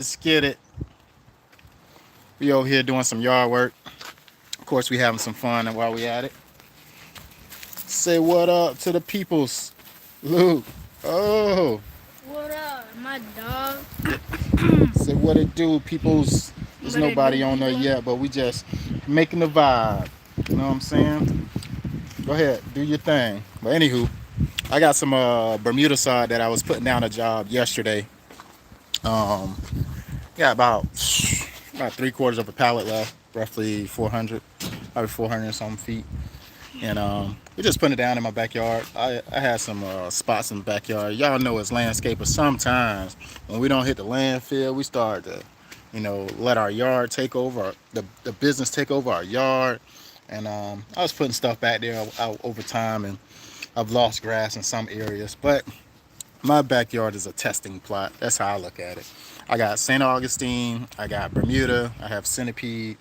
Let's get it. We over here doing some yard work. Of course, we having some fun and while we at it. Say what up to the peoples. Luke. Oh. What up, my dog? Say what it do, peoples. There's What it nobody do, on there people? yet, but we just making the vibe. You know what I'm saying? Go ahead, do your thing. But anywho, I got some Bermuda sod that I was putting down a job yesterday. Um, got about 3/4 of a pallet left, roughly 400, probably 400 and some feet. And we're just putting it down in my backyard. I had some spots in the backyard. Y'all know as landscapers, sometimes when we don't hit the landfill, we start to, let our yard take over, the business take over our yard. And I was putting stuff back there out over time, and I've lost grass in some areas. But my backyard is a testing plot. That's how I look at it. I got St. Augustine, I got Bermuda, I have centipede,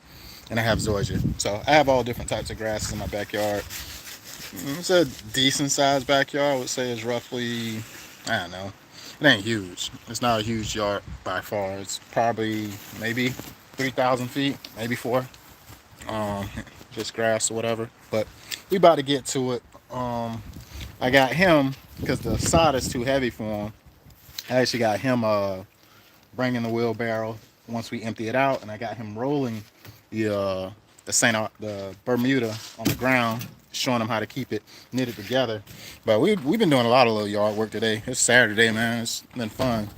and I have zoysia. So I have all different types of grasses in my backyard. It's a decent sized backyard. I would say it's roughly, I don't know, it ain't huge. It's not a huge yard by far. It's probably maybe 3,000 feet, maybe four. Um, just grass or whatever. But we about to get to it. I got him because the sod is too heavy for him. I actually got him bringing the wheelbarrow once we empty it out, and I got him rolling the Bermuda on the ground, showing him how to keep it knitted together. But we've been doing a lot of little yard work today. It's Saturday, man. It's been fun.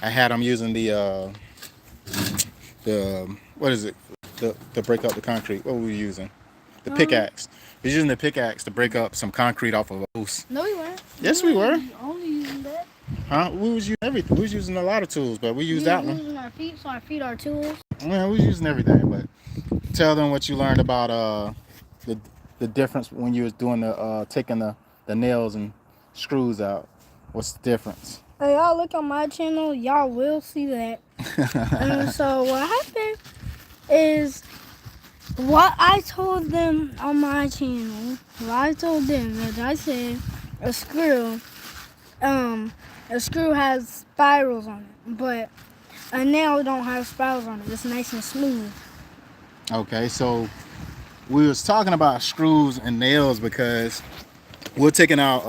I had him using the what is it? To break up the concrete. What were we using? The Um, pickaxe. We're using the pickaxe to break up some concrete off of a house. no, we weren't. Yes, we were. Only using that. Huh? We was using everything. We was using a lot of tools, but we used We was that one. using our feet, so our feet are tools. Yeah, we was using everything. But tell them what you learned about the the difference when you was doing taking the nails and screws out. What's the difference? Hey, y'all look on my channel, y'all will see that. And so what happened is what I told them on my channel. What I told them is I said a screw, um, a screw has spirals on it, but a nail don't have spirals on it. It's nice and smooth. Okay, so we was talking about screws and nails because we're taking out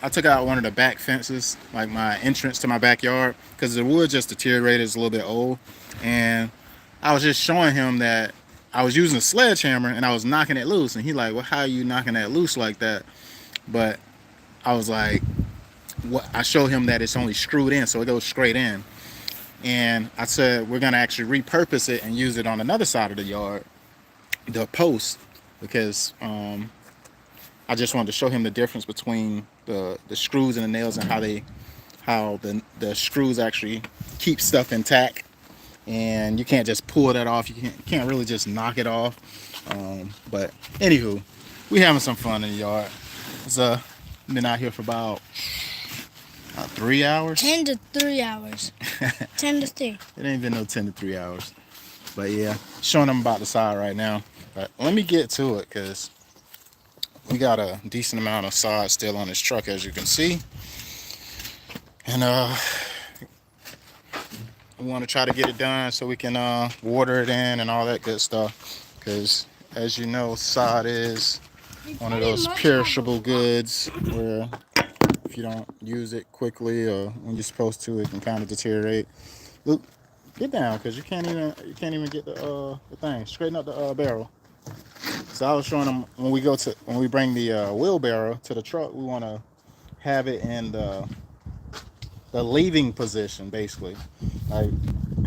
I took out one of the back fences, like my entrance to my backyard, because the wood just deteriorated. It's a little bit old. And I was just showing him that I was using a sledgehammer and I was knocking it loose, and he like, well, how are you knocking that loose like that? But I was like, what? I showed him that it's only screwed in, so it goes straight in. And I said we're gonna actually repurpose it and use it on another side of the yard, the post, because I just wanted to show him the difference between the screws and the nails, and how the screws actually keep stuff intact, and you can't just pull that off. You can't really just knock it off. But anywho, we having some fun in the yard. It's been out here for about 3 hours. 10 to 3 hours. 10 to 3. It ain't been no 10 to 3 hours. But yeah, showing them about the side right now. But let me get to it because we got a decent amount of sod still on this truck, as you can see. And we want to try to get it done so we can water it in and all that good stuff. Because as you know, sod is one of those perishable goods where if you don't use it quickly or when you're supposed to, it can kind of deteriorate. Look, get down, because you can't even get the thing. Straighten up the barrel. So I was showing them when we bring the wheelbarrow to the truck, we want to have it in the leaving position, basically. Like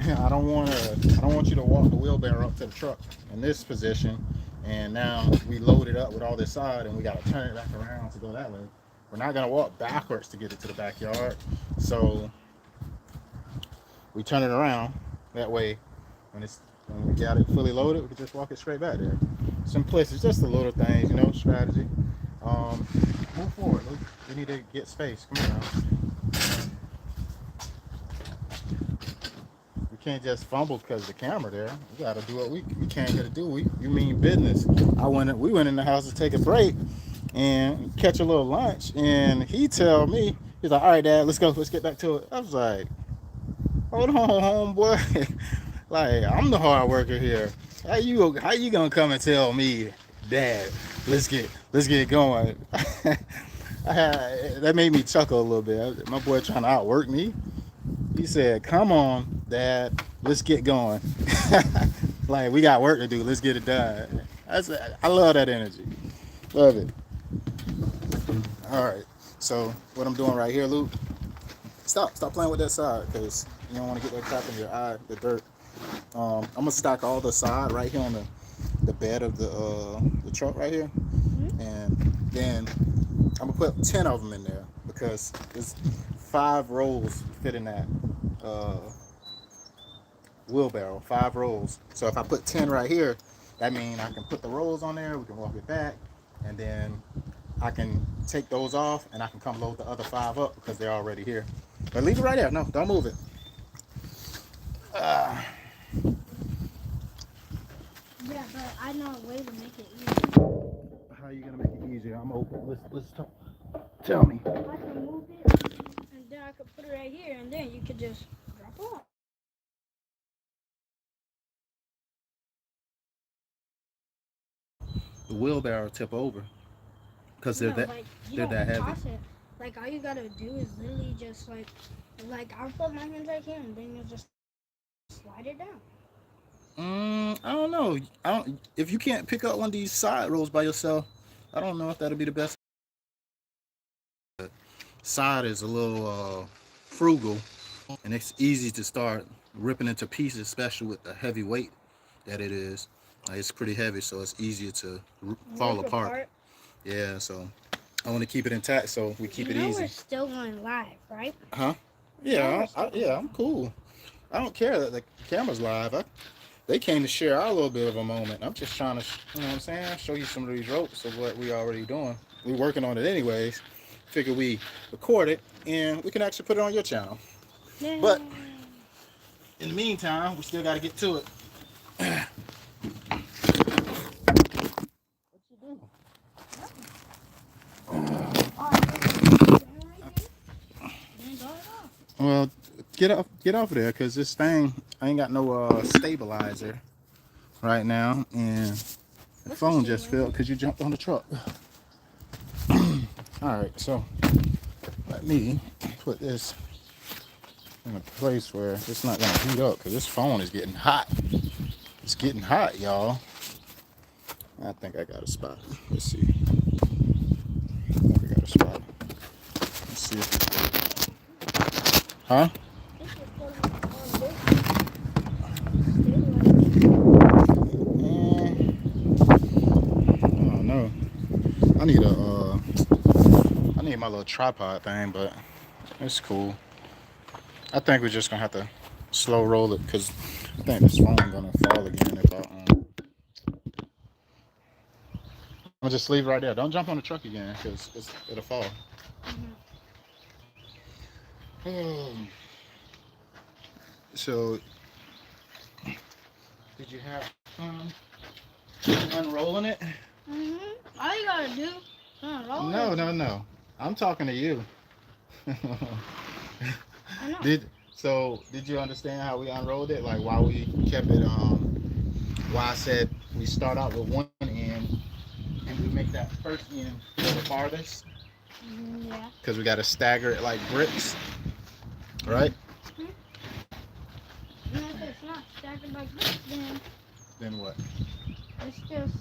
I don't want you to walk the wheelbarrow up to the truck in this position, and now we load it up with all this sod, and we got to turn it back around to go that way. We're not gonna walk backwards to get it to the backyard, so we turn it around. That way, when we got it fully loaded, we can just walk it straight back there. Simplicity, just the little things, strategy. Move forward, Luke. We need to get space. Come on now. We can't just fumble because the camera there. We got to do what we came here to do. You mean business. We went in the house to take a break and catch a little lunch, and he tell me, he's like, all right, Dad, let's go. Let's get back to it. I was like, Hold on, homeboy. Like, I'm the hard worker here. How you gonna come and tell me, Dad, let's get going? That made me chuckle a little bit. My boy trying to outwork me. He said, "Come on, Dad, let's get going." Like, we got work to do. Let's get it done. I love that energy. Love it. All right. So what I'm doing right here, Luke. Stop playing with that side, because you don't want to get that crap in your eye, the dirt. I'm gonna stack all the side right here on the bed of the truck right here, and then I'm gonna put 10 of them in there because there's 5 rolls fit in that uh, wheelbarrow, 5 rolls. So if I put 10 right here, that means I can put the rolls on there. We can walk it back, and then I can take those off, and I can come load the other 5 up because they're already here. But leave it right there. No, don't move it. Uh, Yeah, but I know a way to make it easy. how are you gonna make it easier? I'm open. Let's talk. Tell me. I can move it, and then I could put it right here, and then you could just drop off. The wheelbarrow tip over because No, like you they're don't that heavy. toss it. Like all you gotta do is literally just like I'll put my hands right here, and then you just slide it down. I don't know. I don't. If you can't pick up one of these side rolls by yourself, I don't know if that'll be the best. Side is a little frugal, and it's easy to start ripping into pieces, especially with the heavy weight that it is. It's pretty heavy, so it's easier to fall Rip apart. apart. Yeah, so I want to keep it intact, so we keep You it know easy. we're still going live, right? Huh? You know Yeah, we're still going yeah, live. I'm cool. I don't care that the camera's live. They came to share our little bit of a moment. I'm just trying to, you know what I'm saying, show you some of these ropes of what we already doing. We working on it anyways. Figure we record it and we can actually put it on your channel. But Yay. in the meantime, we still got to get to it. What you do? Oh, right there. Then go off. Well, get off of there, cause this thing I ain't got no stabilizer right now, and the What's the phone just stabilizer? fell because you jumped on the truck. All right, so let me put this in a place where it's not gonna heat up, because this phone is getting hot. It's getting hot, y'all. I think I got a spot. Let's see. I think I got a spot. Let's see if it's good. Huh? This is stabilizer. I don't know. I need I need my little tripod thing, but it's cool. I think we're just gonna have to slow roll it because I think this phone gonna fall again if I'm gonna just leave it right there. Don't jump on the truck again because it'll fall. So, did you have fun unrolling it? All you gotta do, roll No, it. no, no. I'm talking to you. I know. Did you understand how we unrolled it? Like why we kept it why I said we start out with one end and we make that first end go the farthest? Yeah. Because we gotta stagger it like bricks, right? Mhm. And if it's not staggered like this, then Then what? it's just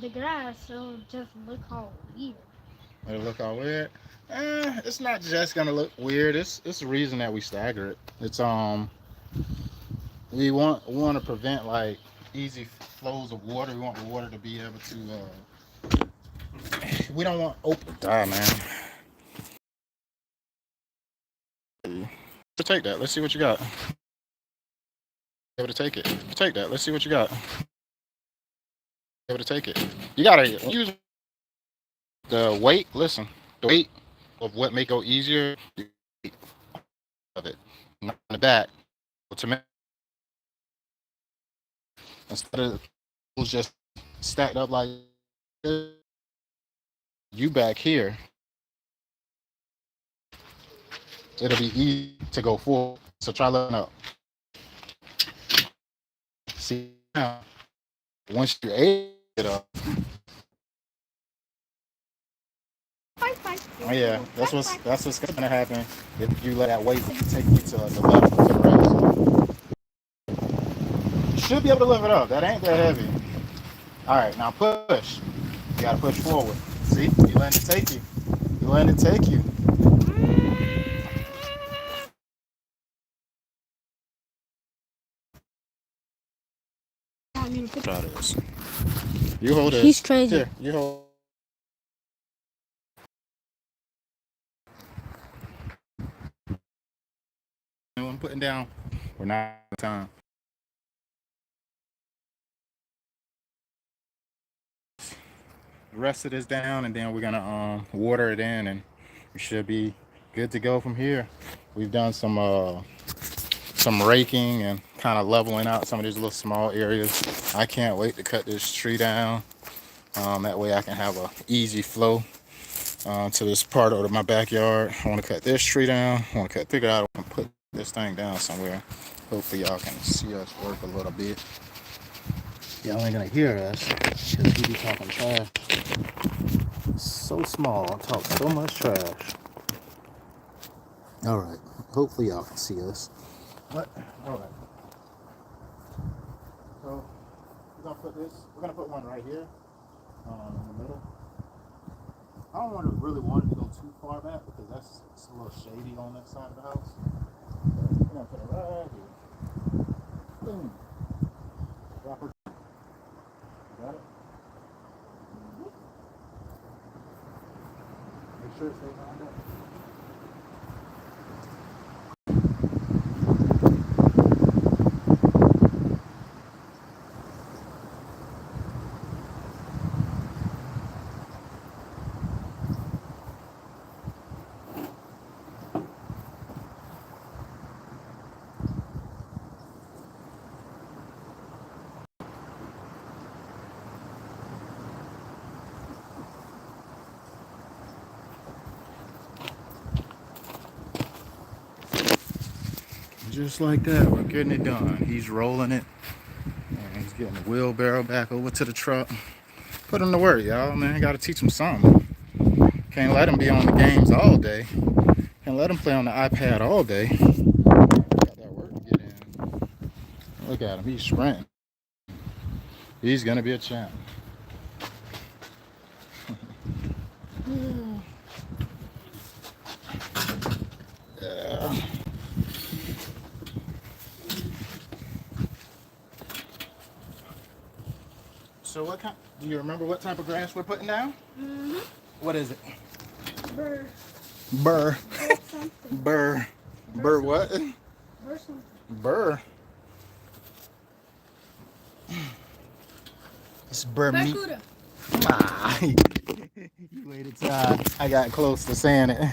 the grass, so it'll just look all weird. It'll look all weird. It's not just gonna look weird. It's the reason that we stagger it. It's we want to prevent like easy flows of water. We want the water to be able to we don't want open die, man. Take that. Let's see what you got. Able to take it. Take that. Let's see what you got. Able to take it. You gotta use the weight. Listen, the weight of what may go easier of it, not in the back. To make instead of just stacked up like this, you back here, it'll be easy to go forward. So try looking up. See now, once you're able to get up, oh yeah, that's what's gonna happen if you let that weight take you to the left or to the right. You should be able to lift it up. That ain't that heavy. All right, now push. You gotta push forward. See, you letting it take you. You letting it take you. Try this. You hold this. He's crazy. Here, you hold. I'm putting down. We're not out of time. The rest of this down, and then we're gonna water it in, and we should be good to go from here. We've done some raking and kind of leveling out some of these little small areas. I can't wait to cut this tree down. That way I can have a easy flow to this part of my backyard. I want to cut this tree down. I want to figure out how to put this thing down somewhere. Hopefully y'all can see us work a little bit. Y'all ain't gonna hear us because we be talking trash. So small, I talk so much trash. All right, hopefully y'all can see us. But all right. So we're gonna put one right here in the middle. I don't really want it to go too far back because it's a little shady on that side of the house. But we're gonna put it right here. Boom. Drop it. Got it? Make sure it stays lined up. Just like that, we're getting it done. He's rolling it, and he's getting the wheelbarrow back over to the truck. Put him to work, y'all, man. Got to teach him something. Can't let him be on the games all day. Can't let him play on the iPad all day. Got that work to get in. Look at him, he's sprinting. He's gonna be a champ. Yeah. So what kind? Do you remember what type of grass we're putting down? Mm-hmm. What is it? Burr. Burr. Burr something. Burr. Burr what? Burr something. Burr. It's burr meat. Barracuda. Ah, you waited till I got close to saying it.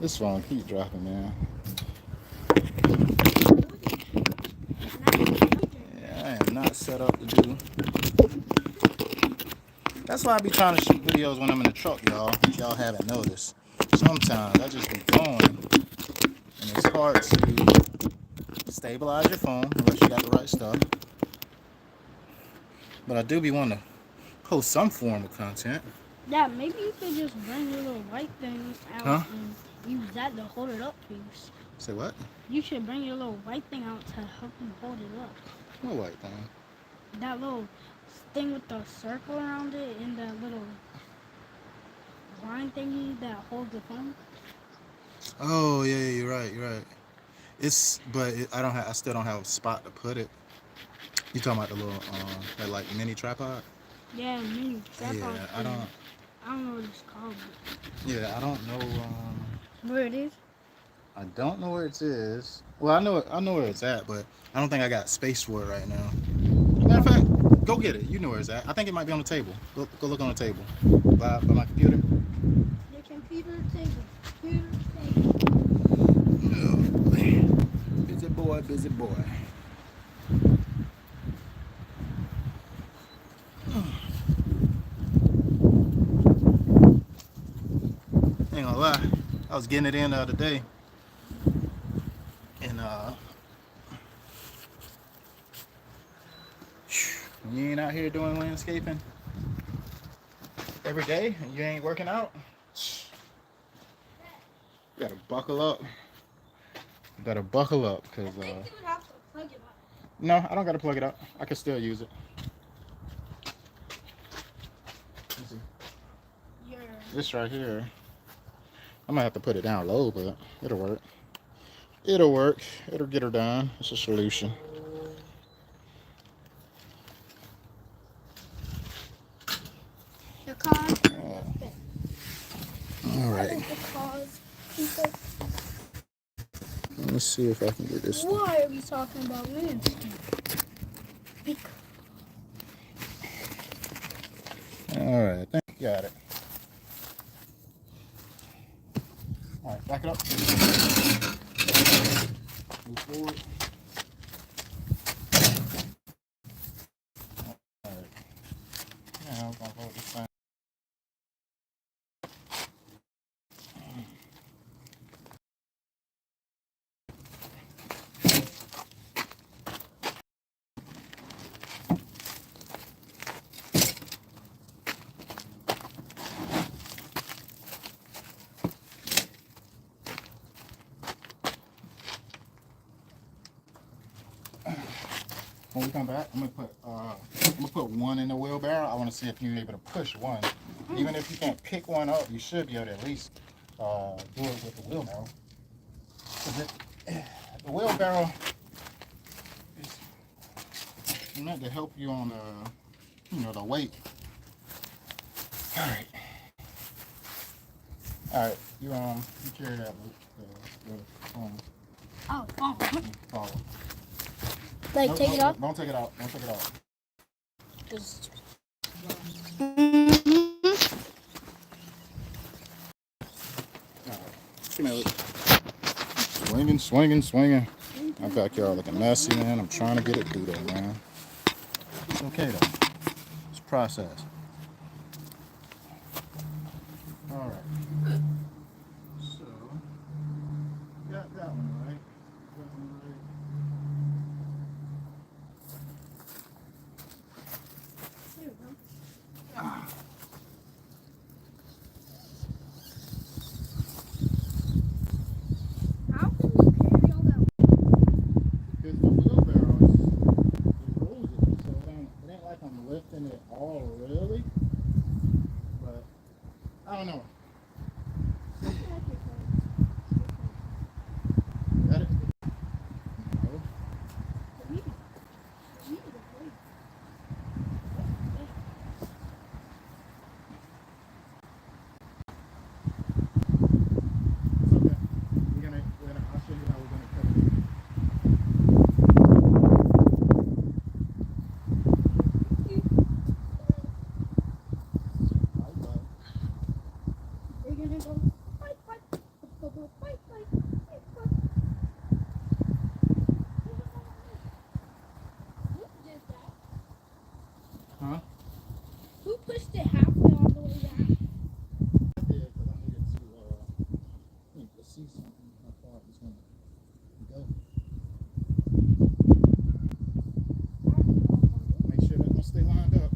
This phone keep dropping, man. Yeah, I am not set up to do. That's why I be trying to shoot videos when I'm in the truck, y'all. If y'all haven't noticed. Sometimes I just be going, and it's hard to stabilize your phone unless you got the right stuff. But I do be wanting to post some form of content. Yeah, maybe you could just bring your little white thing out and use that to hold it up, please. Say what? You should bring your little white thing out to help you hold it up. What white thing? That little thing with the circle around it and that little line thingy that holds the phone. Oh yeah, you're right. I still don't have a spot to put it. You talking about the little that like mini tripod? Yeah, mini tripod. Yeah, I don't know what it's called. Yeah, I don't know. Where it is? I don't know where it is. Well, I know where it's at, but I don't think I got space for it right now. Matter of fact, go get it. You know where it's at. I think it might be on the table. Go look on the table by my computer. The computer table. Oh, man. Busy boy, busy boy. Ain't gonna lie, I was getting it in the other day. You ain't out here doing landscaping every day and you ain't working out. You gotta buckle up. You better buckle up, cause I think you would have to plug it up. no, I don't gotta plug it up. I can still use it. Let me see. Your This right here, I might have to put it down low, but it'll work. It'll work. It'll get her done. It's a solution. your car. All I right. think the cars. Let me see if I can get this. Why are we talking about landscape? Because All right. I think you got it. All right. Back it up. Move forward. All right. Now I'm gonna hold this thing. When we come back, I'm gonna put one in the wheelbarrow. I want to see if you're able to push one. Even if you can't pick one up, you should be able to at least do it with the wheelbarrow. 'Cause the wheelbarrow is meant to help you on the weight. All right. All right. You carry that. oh, Follow. like No, take no, it off. Don't take it out. Don't take it out. Just. All right. Come here. Swinging, swinging, swinging. My backyard looking messy, man. I'm trying to get it through there, man. It's okay though. It's a process. All right. So, got that one right. That one right. There we go. How can you carry all that? Because the wheelbarrow it rolls it, so it ain't like I'm lifting it all really. But I don't know. Got it? No. It's okay. I'll show you how we're gonna cut it. Bye bye. We're gonna go fight, fight, go, fight, fight, fight, fight. Who did that? Huh? Who pushed it halfway all the way down? I did because I needed to see something how far it was gonna go. Make sure that don't stay lined up.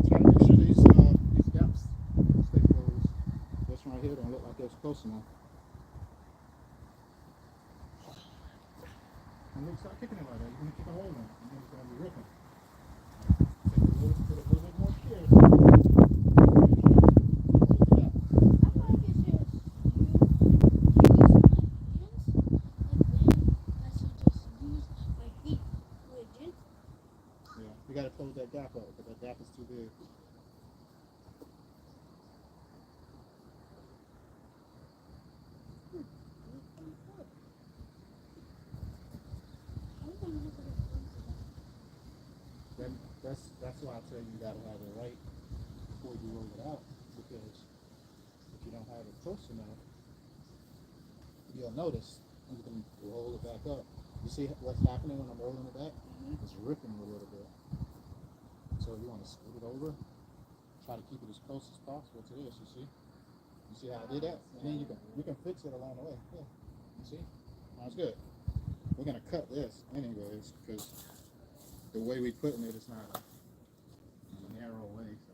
Try to make sure these gaps stay closed. This one right here don't look like it's close enough. And look, stop kicking it like that. You're gonna kick a hole in it. And then it's gonna be ripping. Put a little bit more care. Yeah, you gotta close that gap up because that gap is too big. Then that's why I tell you gotta have it right before you roll it out, because if you don't have it close enough, you'll notice when you can roll it back up. You see what's happening when I'm rolling it back? It's ripping a little bit. So you want to scoot it over Try to keep it as close as possible to this. You see? You see how I did that? And then you can fix it along the way. Yeah. You see? Sounds good. We're gonna cut this anyways because the way we putting it is not a narrow way. So.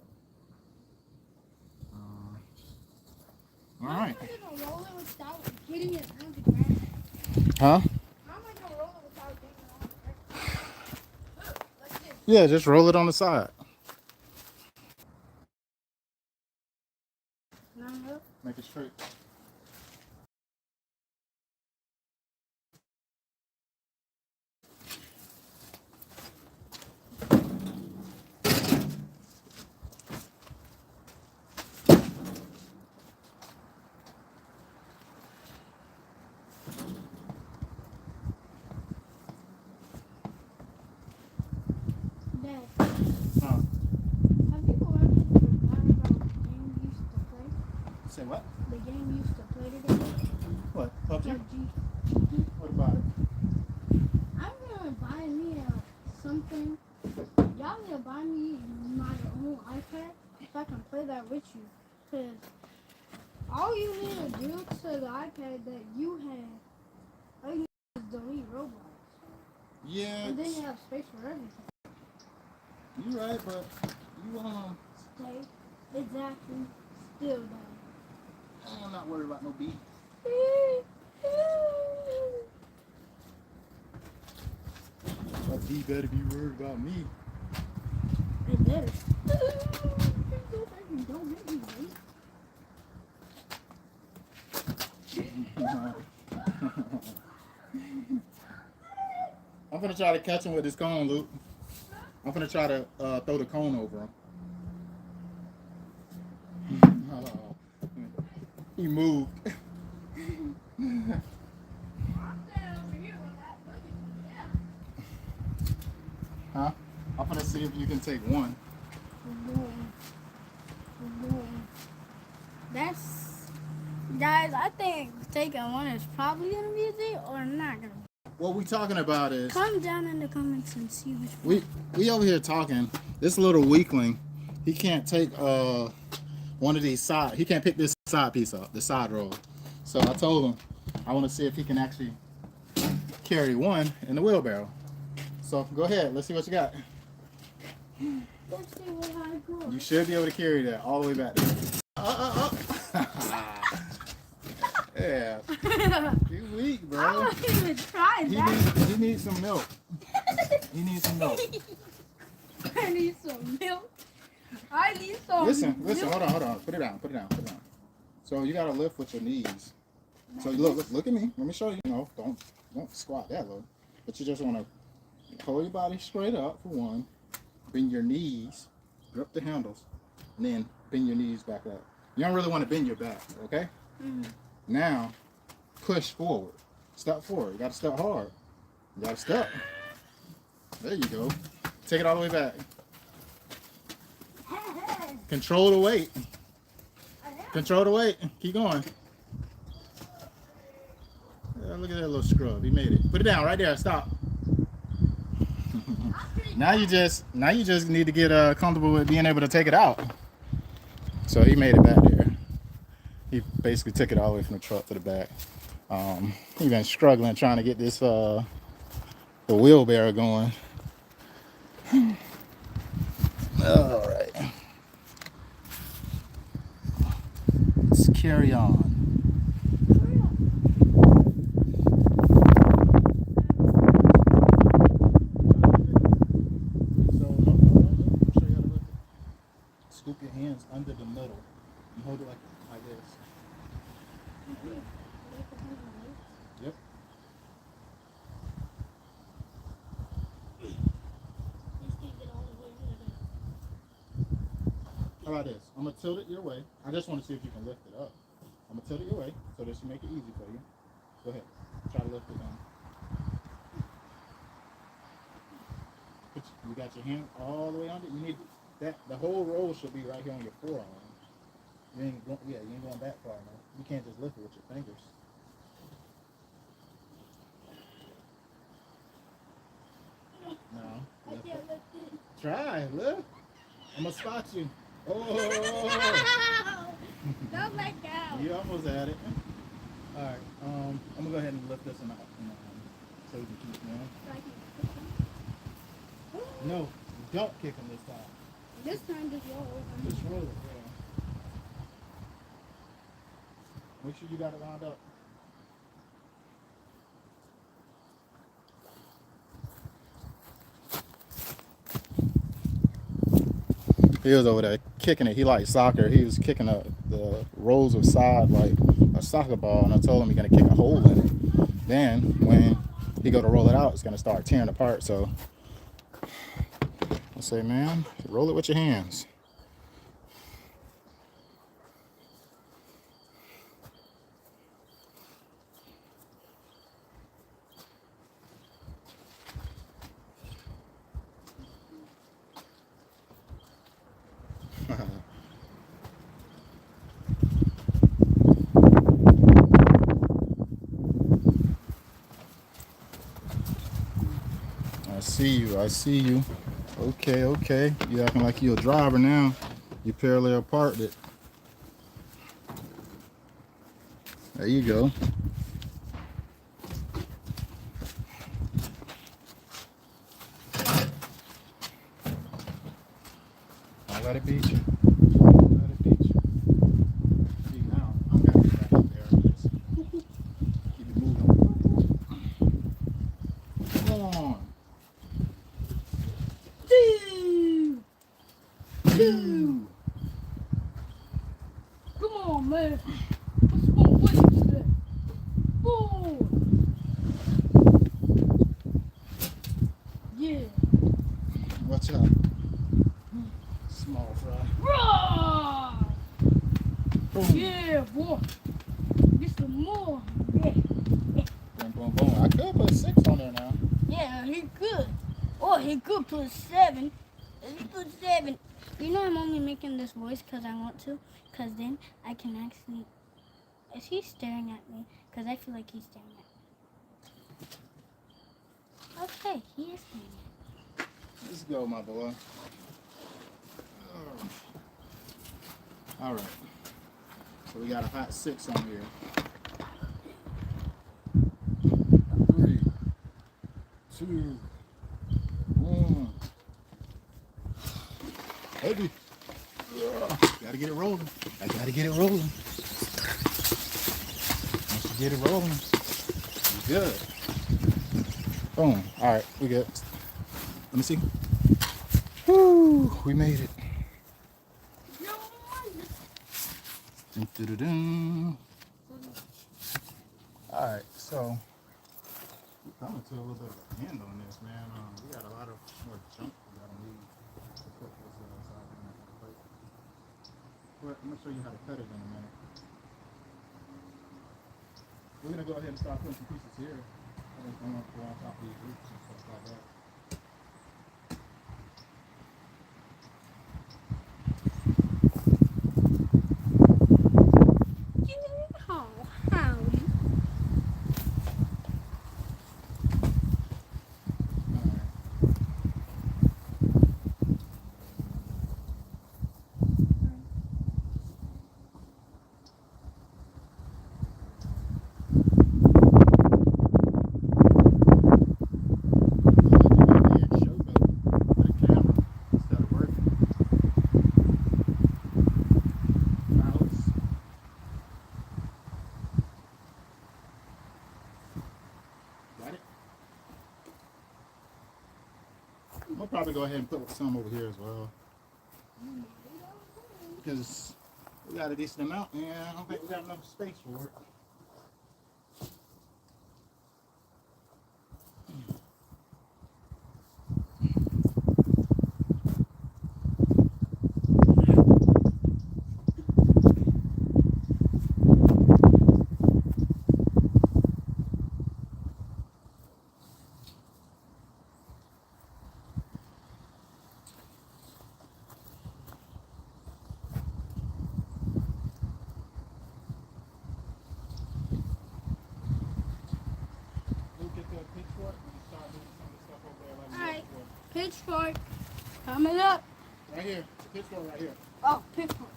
All right. How am I gonna roll it without getting it on the ground? Huh? How am I gonna roll it without getting it on the ground? Like this. Yeah, just roll it on the side. No. Make it straight. Dad, Huh? have you ever forgotten about the game you used to play? Say what? The game you used to play together? What? PUBG? PUBG. What about it? I'm gonna buy me something. Y'all need to buy me my own iPad so I can play that with you. Cause all you need to do to the iPad that you have, all you need is delete Roblox. Yeah. And then you have space for everything. You're right, but you wanna. Stay exactly still down. I'm not worried about no beat. But he better be worried about me. It better. Don't make me wait. I'm gonna try to catch him with this cone, Luke. I'm gonna try to throw the cone over him. He moved. Huh? I'm gonna see if you can take one. That's, guys, I think taking one is probably gonna be a deal or not gonna be. What we talking about is Comment down in the comments and see which one. we over here talking. This little weakling, he can't take one of these side. He can't pick this side piece up, the side roll. So I told him I want to see if he can actually carry one in the wheelbarrow. So go ahead. Let's see what you got. Let's see what I go. You should be able to carry that all the way back there. Yeah. You weak, I bro. don't even try that. He needs some milk. He needs some milk. I need some milk. I need some Listen, milk. hold on. Put it down. So you gotta lift with your knees. So look at me. Let me show you. No, don't squat that low. But you just wanna hold your body straight up for one. Bend your knees, grip the handles, and then bend your knees back up. You don't really want to bend your back, okay? Mm. Now, push forward. Step forward. You gotta step hard. You gotta step. There you go. Take it all the way back. Control the weight. Control the weight. Keep going. Yeah, look at that little scrub. He made it. Put it down right there. Stop. Now you just need to get comfortable with being able to take it out. So he made it back there. He basically took it all the way from the truck to the back. He been struggling trying to get this the wheelbarrow going. All right. Let's carry on. Scoop your hands under the middle and hold it like this. Yep. How about this? I'm gonna tilt it your way. I just want to see if you can lift it up. I'm gonna tilt it your way so this should make it easy for you. Go ahead. Try to lift it down. You got your hand all the way under. You need that. The whole roll should be right here on your forearm. You ain't going that far now. You can't just lift it with your fingers. No. I can't lift it. Try. Look. I'm gonna spot you. Oh, Don't let go. you almost had it. All right. I'm gonna go ahead and lift this so you can keep man. So I can kick him. No, don't kick him this time. This time just roll over. Just roll it. Yeah. Make sure you got it lined up. He was over there kicking it. He liked soccer. He was kicking the rolls of side like a soccer ball, and I told him he's gonna kick a hole in it. Then when he go to roll it out, it's gonna start tearing apart. So I say, man, roll it with your hands. I see you. I see you. Okay, okay. You acting like you a driver now. You parallel parked it. There you go. Don't let it beat you. Don't let it beat you. See now, I'm gonna get back up there. Just keep it moving. Come on. Two. Come on, man. What's going with today? 4. Yeah. Watch out. Small fry. Raw! Boom. Yeah, boy. Get some more. Yeah. Boom, boom, boom. I could put 6 on there now. Yeah, he could. Or he could put 7. If he put 7. You know I'm only making this voice because I want to. Because then I can actually... Is he staring at me? Because I feel like he's staring at me. Okay, he is staring at me. Let's go, my boy. All right. So we got a hot 6 on here. 3, 2, 1. Heavy. Gotta get it rolling. I gotta get it rolling. Once you get it rolling, you good. Boom. All right, we good. Let me see. Woo, we made it. Dun, dun, dun, dun. All right, so we're coming to a little bit of an end on this, man. We got a lot of more junk we gotta need to put this side in the plate. But I'm gonna show you how to cut it in a minute. We're gonna go ahead and start putting some pieces here. I'm gonna go on top of these roots and stuff like that. Howdy. We'll probably go ahead and put some over here as well. Because we got a decent amount, and I don't think we got enough space for it. Alright, pitchfork coming up. Right here. Pitchfork right here. Oh, pick one.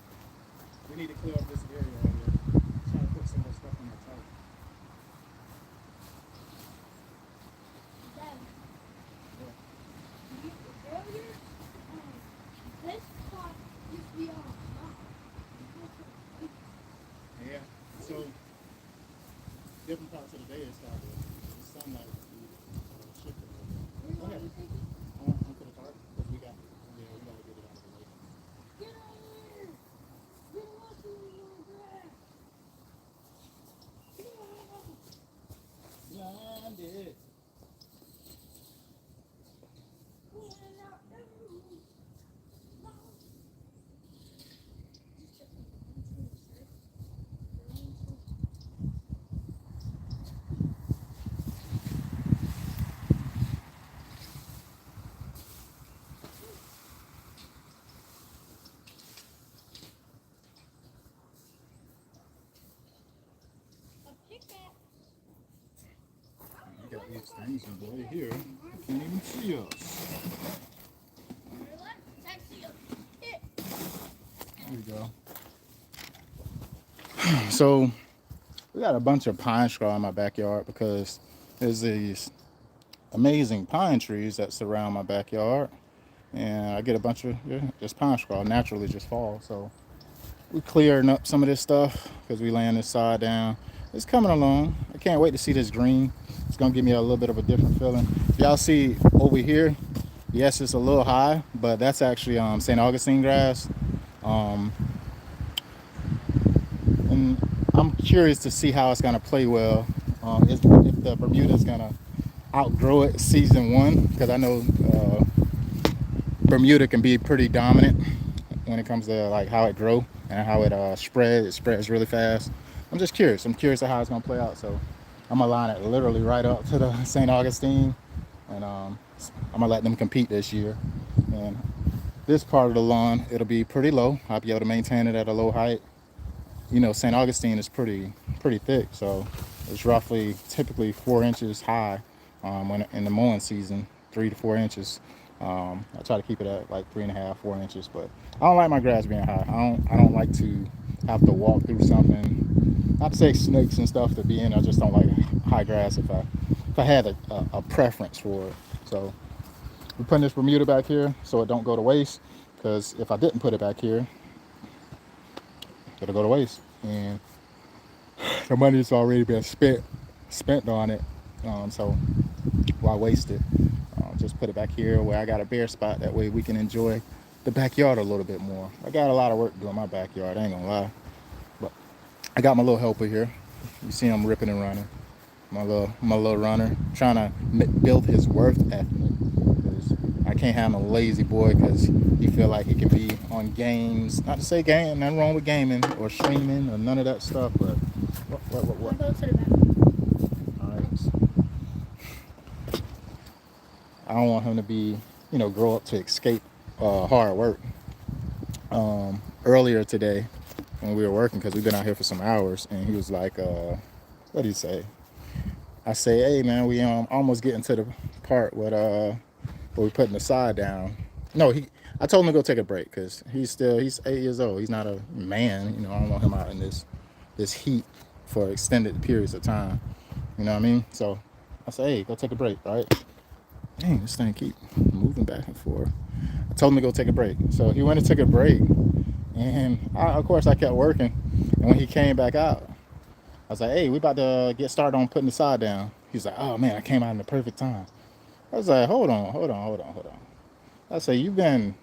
We need to clear up this area right here. Try to put some more stuff on that top. Dad, earlier, this spot used to be on top. Yeah. So different parts of the day it's started. The sunlight shifted a little bit. Go ahead. Onto the tarp because we got to get it out of the way. Get out of here! Get off of your grass! Get out! Blinded. Get out! A pickaxe. We got these things right here. You can't even see us. There we go. So we got a bunch of pine straw in my backyard because there's these amazing pine trees that surround my backyard, and I get a bunch of just pine straw naturally just fall. So we clearing up some of this stuff because we laying this side down. It's coming along. I can't wait to see this green. It's gonna give me a little bit of a different feeling. Y'all see over here, yes, it's a little high, but that's actually St. Augustine grass. Um, and I'm curious to see how it's gonna play well. If the Bermuda's gonna outgrow it season one, because I know Bermuda can be pretty dominant when it comes to like how it grow and how it spreads. It spreads really fast. I'm just curious. I'm curious of how it's gonna play out. So I'm gonna line it literally right up to the St. Augustine, and I'm gonna let them compete this year. And this part of the lawn, it'll be pretty low. I'll be able to maintain it at a low height. You know, St. Augustine is pretty thick, so it's roughly typically 4 inches high when in the mowing season, 3 to 4 inches. I try to keep it at like 3.5, 4 inches, but I don't like my grass being high. I don't like to have to walk through something. Not to say snakes and stuff to be in. I just don't like high grass if I had a preference for it. So we're putting this Bermuda back here so it don't go to waste. Because if I didn't put it back here, it'll go to waste, and the money's already been spent on it. So why waste it? Just put it back here where I got a bare spot. That way we can enjoy the backyard a little bit more. I got a lot of work to do in my backyard, I ain't gonna lie. But I got my little helper here. You see him ripping and running. My little runner, trying to build his worth ethic. Because I can't have a lazy boy because he feel like he can be on games. Not to say game, nothing wrong with gaming or streaming or none of that stuff, but what? Go to the back. All right. I don't want him to be, grow up to escape hard work. Earlier today, when we were working, because we've been out here for some hours, and he was like, what did he say? I say, hey man, we almost getting to the part where we putting the side down. No, I told him to go take a break because he's 8 years old. He's not a man, I don't want him out in this heat for extended periods of time. You know what I mean? So I say, hey, go take a break, right? Dang, this thing keep moving back and forth. I told him to go take a break. So he went and took a break, and of course I kept working. And when he came back out, I was like, hey, we about to get started on putting the sod down. He's like, oh man, I came out in the perfect time. I was like, hold on. I said, you've been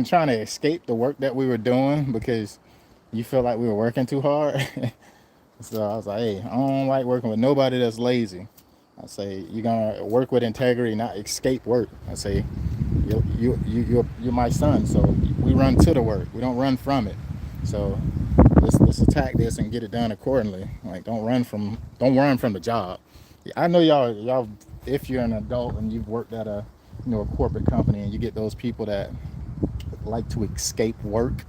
trying to escape the work that we were doing because you feel like we were working too hard. So I was like, hey, I don't like working with nobody that's lazy. I say, you're gonna work with integrity, not escape work. I say, you're my son, so we run to the work. We don't run from it. So let's attack this and get it done accordingly. Like, don't run from the job. I know y'all. If you're an adult and you've worked at a corporate company, and you get those people that like to escape work,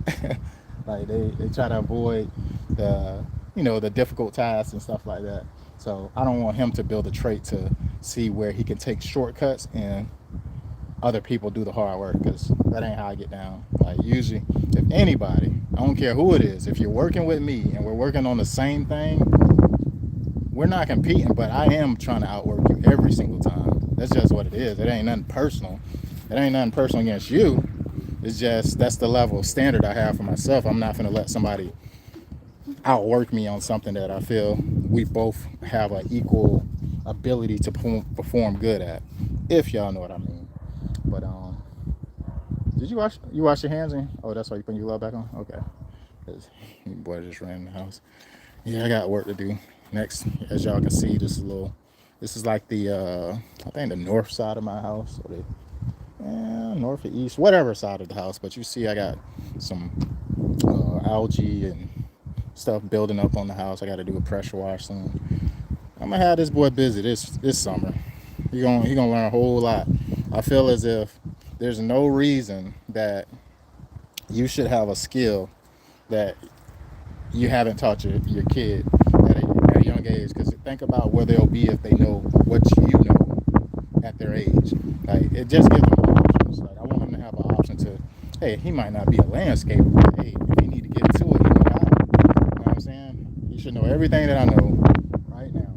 like they try to avoid the difficult tasks and stuff like that. So I don't want him to build a trait to see where he can take shortcuts and other people do the hard work, because that ain't how I get down. Like usually, if anybody, I don't care who it is, if you're working with me and we're working on the same thing, we're not competing, but I am trying to outwork you every single time. That's just what it is. It ain't nothing personal. It ain't nothing personal against you. It's just that's the level of standard I have for myself. I'm not gonna let somebody outwork me on something that I feel we both have an equal ability to perform good at. If y'all know what I mean. But did you wash your hands in? Oh, that's why you put your glove back on. Okay. 'Cause your boy just ran in the house. Yeah, I got work to do. Next, as y'all can see, this is a little. This is like the I think the north side of my house, or the north or east, whatever side of the house. But you see, I got some algae and stuff building up on the house. I got to do a pressure wash soon. I'm gonna have this boy busy this summer. He gonna learn a whole lot. I feel as if there's no reason that you should have a skill that you haven't taught your kid at a young age. Because think about where they'll be if they know what you know at their age. Like it just gives them options. Like I want him to have an option to, hey, he might not be a landscaper, but hey, if he need to get to it, he know how. You know what I'm saying? He should know everything that I know right now.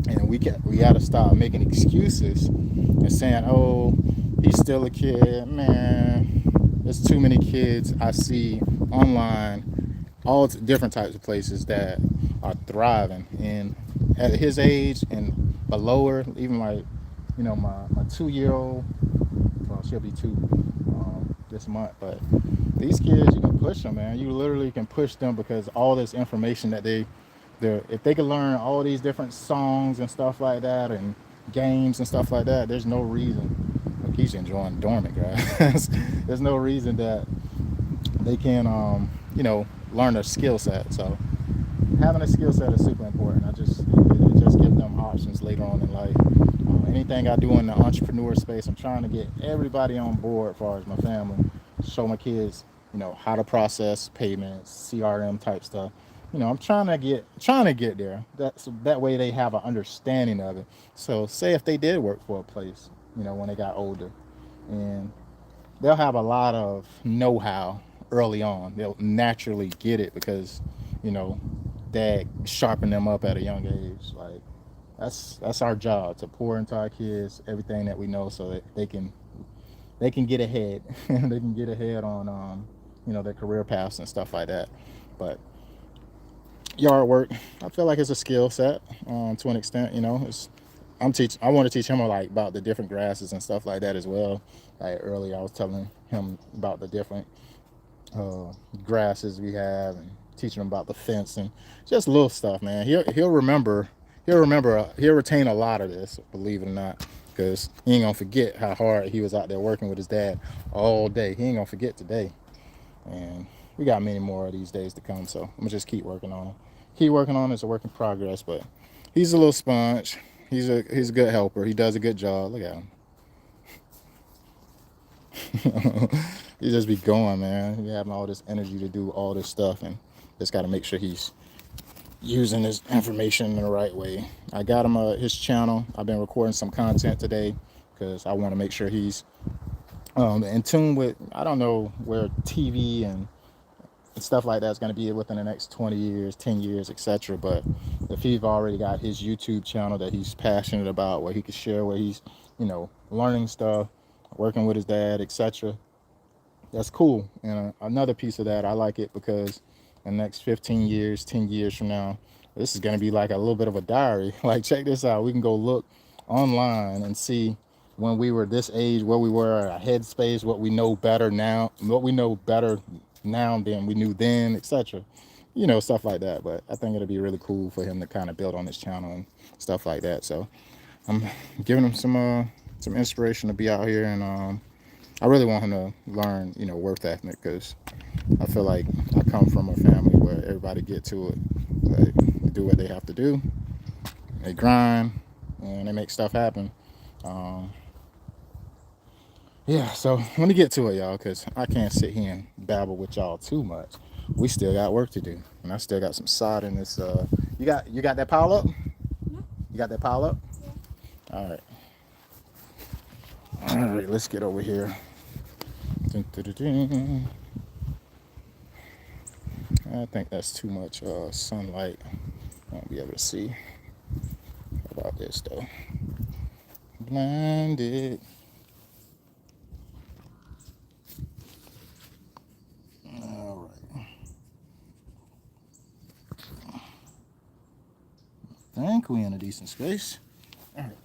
And we got to stop making excuses and saying, oh, he's still a kid, man. There's too many kids I see online, all different types of places that are thriving. And at his age and below, even like, my 2-year-old, well, she'll be 2 this month, but these kids, you can push them, man. You literally can push them because all this information that if they could learn all these different songs and stuff like that and games and stuff like that, there's no reason. Look, he's enjoying dormant grass. There's no reason that they can, learn a skill set. So having a skill set is super important. It just gives them options later on in life. Anything I do in the entrepreneur space, I'm trying to get everybody on board as far as my family, show my kids, how to process payments, CRM type stuff. I'm trying to get there. That way they have an understanding of it. So say if they did work for a place, when they got older, and they'll have a lot of know-how early on. They'll naturally get it because, dad sharpened them up at a young age. Like that's our job, to pour into our kids everything that we know so that they can get ahead. They can get ahead on their career paths and stuff like that. But yard work, I feel like it's a skill set to an extent. I want to teach him like about the different grasses and stuff like that as well. Like earlier I was telling him about the different grasses we have and teaching him about the fence and just little stuff, man. He'll retain a lot of this, believe it or not, because he ain't gonna forget how hard he was out there working with his dad all day. He ain't gonna forget today. And we got many more of these days to come, so I'm gonna just keep working on him. Keep working on it. It's a work in progress, but he's a little sponge. He's a good helper. He does a good job. Look at him. He just be going, man. He having all this energy to do all this stuff, and just got to make sure he's using his information in the right way. I got him his channel. I've been recording some content today because I want to make sure he's in tune with. I don't know where TV and stuff like that's going to be within the next 20 years, 10 years, etc. But if he's already got his YouTube channel that he's passionate about, where he can share where he's, learning stuff, working with his dad, etc., that's cool. And another piece of that, I like it because in the next 15 years, 10 years from now, this is going to be like a little bit of a diary. Like, check this out. We can go look online and see when we were this age, where we were, our headspace, what we know better now than we knew then, etc. Stuff like that. But I think it'll be really cool for him to kind of build on his channel and stuff like that. So I'm giving him some inspiration to be out here, and I really want him to learn, work ethic, because I feel like I come from a family where everybody get to it. They do what they have to do. They grind and they make stuff happen. Yeah, so let me get to it, y'all, because I can't sit here and babble with y'all too much. We still got work to do, and I still got some sod in this. You got that pile up? You got that pile up? All right. All right, let's get over here. Dun, dun, dun, dun. I think that's too much sunlight. I won't be able to see. How about this though? Blinded. All right. I think we in a decent space. All right.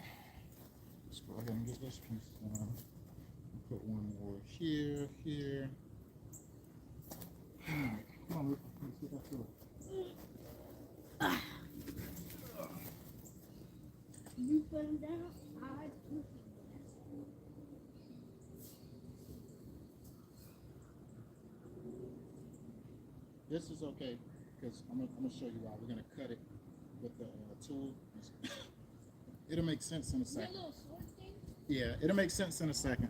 Let's go ahead and get this piece done. Put one more here, here. All right. Come on, let's get that through. You put them down. I do. This is okay because I'm gonna show you why. We're gonna cut it with the tool. It'll make sense in a second. Yeah, it'll make sense in a second.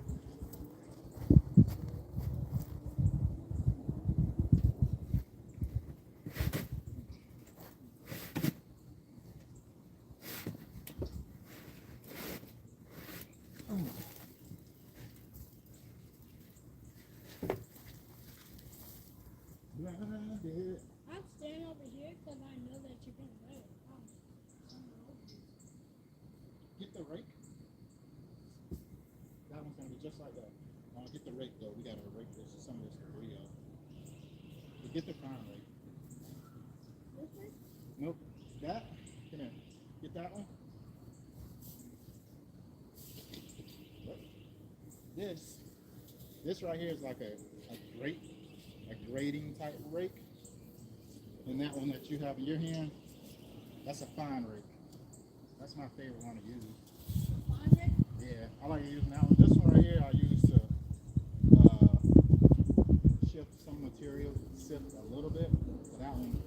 Blinded. I'm staying over here because I know that you're going to let it. Get the rake. That one's gonna be just like that. Get the rake though. We gotta rake this. Some of this debris out. But get the fine rake. This one? Nope. That. Come here. Get that one. This right here is like a grating type rake. And that one that you have in your hand, that's a fine rake. That's my favorite one to use. Yeah, I like using that one. This one right here I use to shift some material, sift a little bit. But that one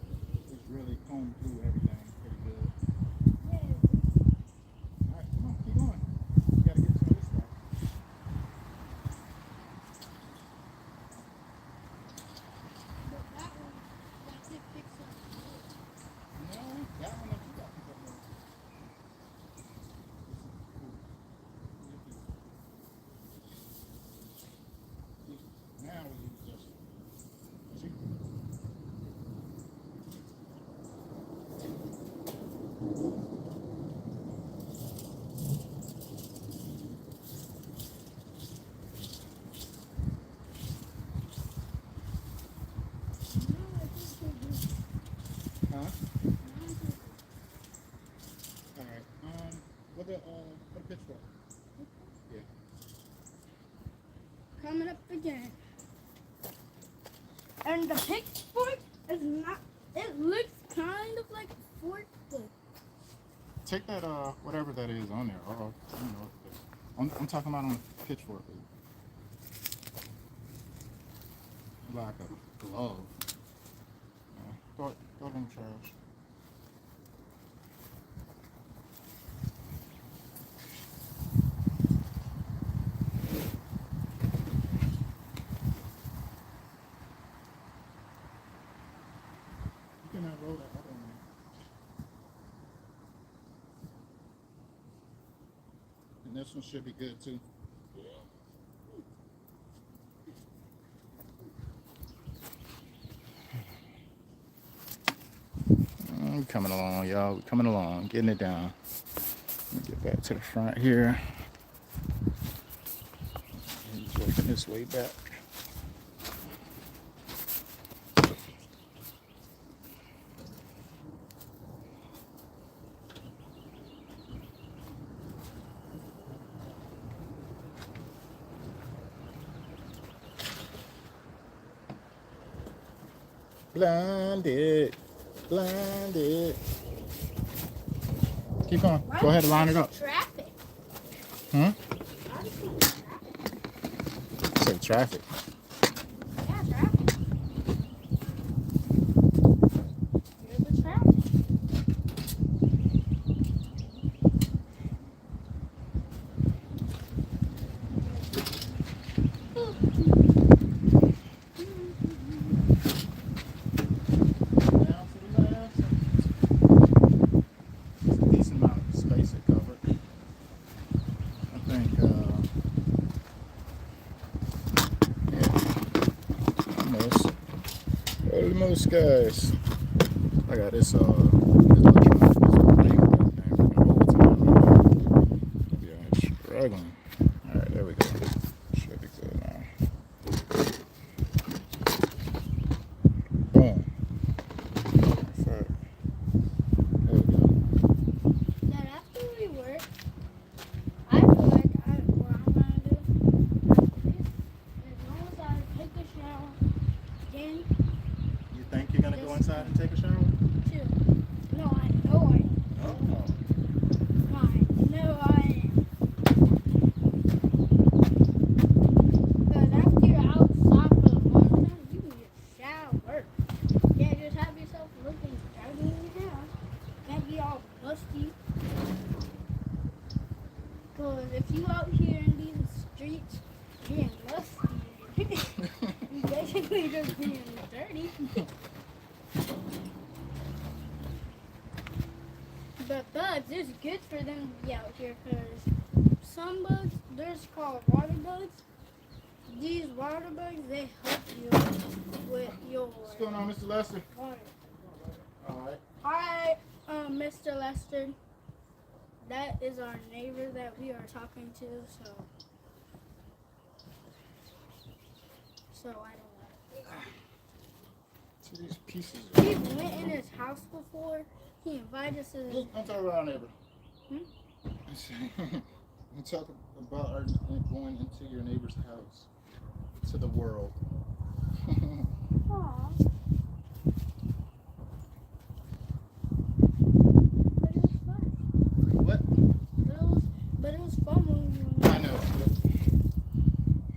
is really comb through everything pretty good. All right, come on, keep going. You gotta get some of this stuff. But that one, that's it fixed up. No, that one that you got to pick up. Now we use this one. See? Huh? All right. What the pitchfork? Yeah. Coming up again. And the pitchfork is not, it looks kind of like a fork, but Take that whatever that is on there. I don't know what it is. I'm talking about on the pitchfork. Like a glove. Yeah. Throw it in the trash. You cannot roll that other one. And this one should be good too. We're coming along, y'all. We're coming along, getting it down. Let me get back to the front here. He's working his way back. Blinded. Blinded. Keep going. Go ahead and line it up. traffic. Hmm? I just see traffic. Say traffic. Yeah, traffic. Here's the traffic. Down to the left. It's a decent amount of space it covered. I think moose. Where are the moose guys? I got this electronic thing for overtime. Yeah, I'm struggling. Alright, there we go. Should be good now. Boom. Perfect. There we go. Dad, after we work, I feel like what I'm gonna do as long as I take a shower, then You think you're gonna go inside and take a shower? chill. No, I know I am. Oh. No, I know I am. Because after you're outside for a long time, you need a shower. You can't just have yourself looking dirty in your house. Can't be all musty. Because if you out here in these streets being musty, you basically just being dirty. But bugs, it's good for them to be out here because some bugs, there's called water bugs. These water bugs, they help you with your What's going on, Mr. Lester? water. Alright. Alright, Mr. Lester, that is our neighbor that we are talking to, so I don't know. See these pieces. We went in his house before. He invited us to his... Don't talk about our neighbor. Hmm? You talk about our going into your neighbor's house. To the world. Aw. But it was fun. What? But it was fun when we I know.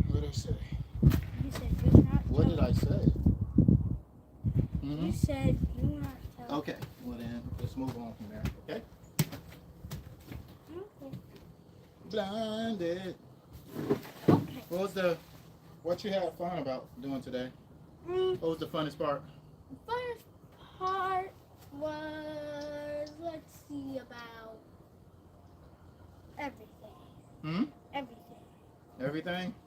What did I say? You said do not tell. What did I say? You said do not tell. Okay. Well then, let's move on from there. Okay? Okay. Blinded. Okay. What you had fun about doing today? What was the funnest part? The first part was, let's see, about everything. Hmm? Everything. Everything?